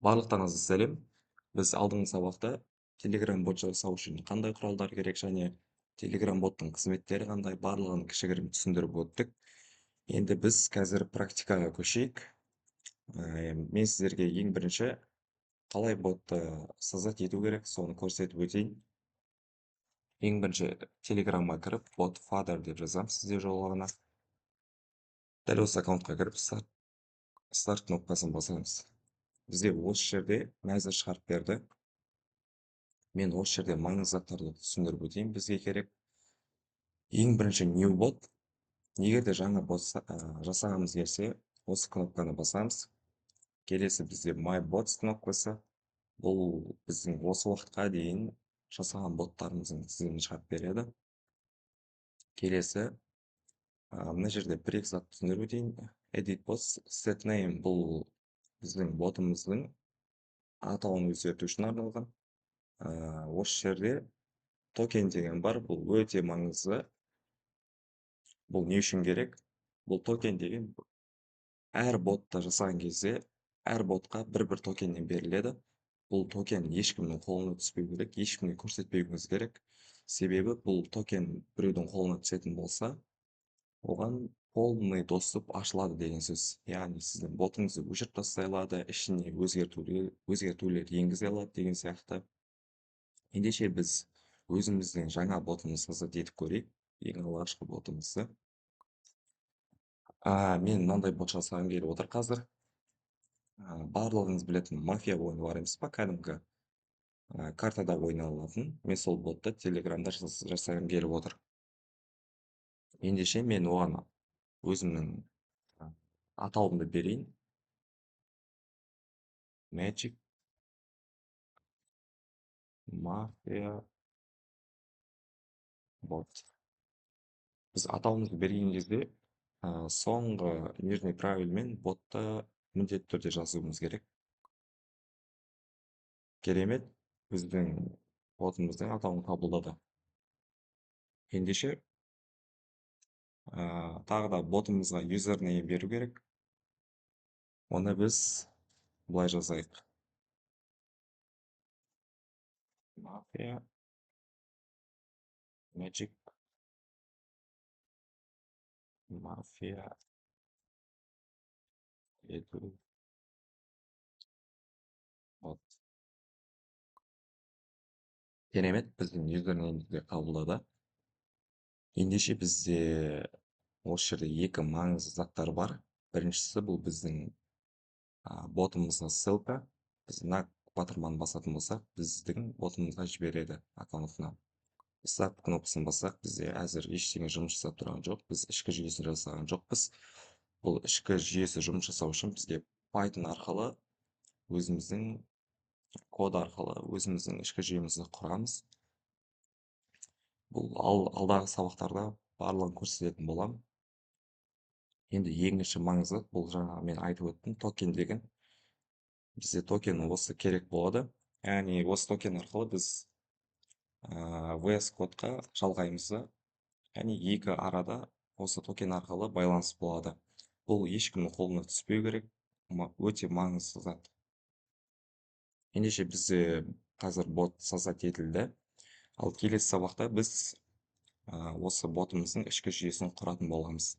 Барлықтарыңызға сәлем. Біз алдыңғы сабақта Telegram бот жасау үшін қандай құралдар керек және Telegram боттың қызметтері қандай барлығын кішігірім түсіндіріп өттік. Енді біз қазір практикаға көшейік. Мен сіздерге ең бірінші қалай ботты создать ету керек, соны көрсетіп өтейін. Ең бірінші Telegramға кіріп, bot father деп жазамыз сізде жолағына. Дәл осы аккаунтқа кіріп, start кнопкасын басамыз. Бізде осы жерде мәзір шығарып берді. Мен осы жерде маңызды заттарды түсіндіріп өтейін. Бізге керек ең бірінші new bot. Егер де жаңа бот жасағымыз келсе, осы кнопканы басамыз. Келесі бізде my bots кнопкасы. Бұл біздің осы уақытқа дейін жасаған боттарымыздың тізімін шығарып береді. Келесі мына жерде бір-екі зат түсіндіріп өтейін. Edit bots set name бұл біздің ботымыздың атауын өзгерту үшін арналған. Осы жерде токен деген бар, бұл өте маңызды. Бұл не үшін керек? Бұл токен деген әр ботты жасаған кезде әр ботқа бір токеннен беріледі. Бұл токен ешкімнің қолына түспеу керек, ешкімге көрсетпеуіңіз керек. Себебі бұл токен біреудің қолына түсетін болса, оған полный доступ ашылады деген сөз. Яғни сіздің ботыңызды өшіріп тастай алады, ішіне өзгертулер енгізе алады деген сияқты. Ендеше біз өзіміздің жаңа ботымызды етіп көрейік, ең алғашқы ботымызды. Мен мынандай бот жасағым келіп отыр қазір. Барлығыңыз білетін мафия ойыны бар емес па, кәдімгі картада ойналатын. Мен сол ботты Телеграмда жасағым келіп отыр. Ендеше мен оған өзімнің атауымды берейін. Magic Mafia Bot. Біз атауымызды берген кезде соңғы нижний правильмен ботты міндетті түрде жазуымыз керек. Керемет, біздің ботымыздың атауын қабылдады. Ендеше тағы да ботымызға юзернейм беру керек. Оны біз былай жазайық. Mafia Magic Mafia ету бот. Керемет, біздің юзернеймді қабылдады. Ендеше бізде осы жерде екі маңызды заттар бар. Біріншісі бұл біздің ботымызға ссылка. Біз мына батырманы басатын болсақ, біздің ботымызға жібереді аккаунтына. Старт кнопкасын бассақ, бізде әзір ештеңе жұмыс жасап тұрған жоқ. Біз ішкі жүйесін жасаған жоқпыз. Бұл ішкі жүйесі жұмыс жасау үшін бізге Python арқылы өзіміздің код арқылы өзіміздің ішкі жүйемізді құрамыз. Бұл алдағы сабақтарда барлығын көрсететін боламын. Енді екінші маңызы, бұл жаңа мен айтып өттім, токен деген. Бізде токен осы керек болады. Яғни осы токен арқылы біз VS кодқа жалғаймызды. Яғни екі арада осы токен арқылы байланыс болады. Бұл ешкімнің қолына түспеу керек, өте маңызды зат. Ендеше бізде қазір бот создать етілді. Ал келесі сабақта біз осы ботымыздың ішкі жүйесін құратын боламыз.